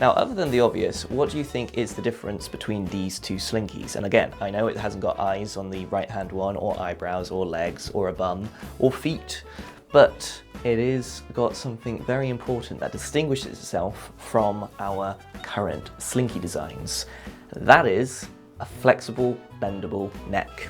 Now, other than the obvious, what do you think is the difference between these two Slinkies? And again, I know it hasn't got eyes on the right-hand one, or eyebrows, or legs, or a bum, or feet, but it is got something very important that distinguishes itself from our current Slinky designs. That is a flexible, bendable neck.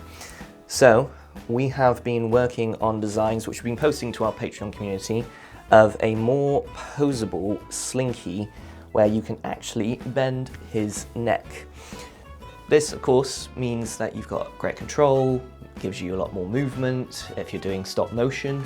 So we have been working on designs which we've been posting to our Patreon community of a more poseable Slinky where you can actually bend his neck. This, of course, means that you've got great control, gives you a lot more movement. If you're doing stop motion,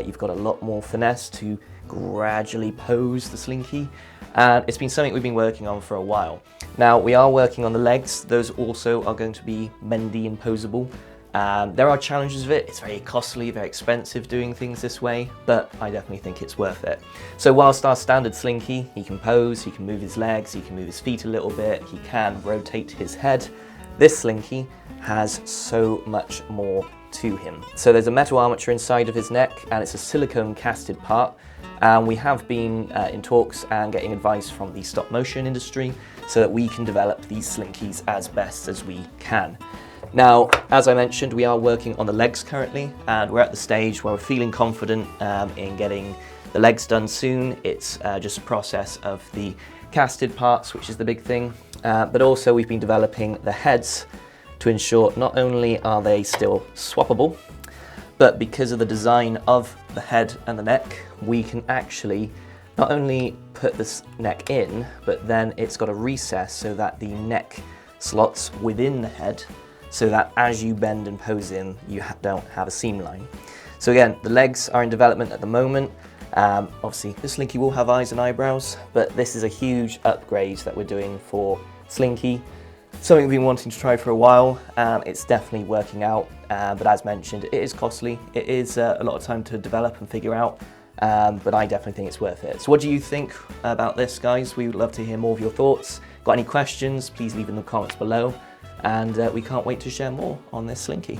you've got a lot more finesse to gradually pose the Slinky. And it's been something we've been working on for a while. Now, we are working on the legs. Those also are going to be bendy and poseable. There are challenges with it. It's very costly, very expensive doing things this way, but I definitely think it's worth it. So whilst our standard Slinky, he can pose, he can move his legs, he can move his feet a little bit, he can rotate his head, this Slinky has so much more to him. So there's a metal armature inside of his neck, and it's a silicone casted part. And we have been in talks and getting advice from the stop motion industry so that we can develop these Slinkies as best as we can. Now, as I mentioned, we are working on the legs currently, and we're at the stage where we're feeling confident in getting the legs done soon. It's just a process of the casted parts, which is the big thing, but also we've been developing the heads to ensure not only are they still swappable, but because of the design of the head and the neck, we can actually not only put this neck in, but then it's got a recess so that the neck slots within the head, so that as you bend and pose in, you don't have a seam line. So again, the legs are in development at the moment. Obviously, the Slinky will have eyes and eyebrows, but this is a huge upgrade that we're doing for Slinky. Something we've been wanting to try for a while, and it's definitely working out. But as mentioned, it is costly. It is a lot of time to develop and figure out, but I definitely think it's worth it. So what do you think about this, guys? We would love to hear more of your thoughts. Got any questions? Please leave in the comments below. And we can't wait to share more on this Slinky.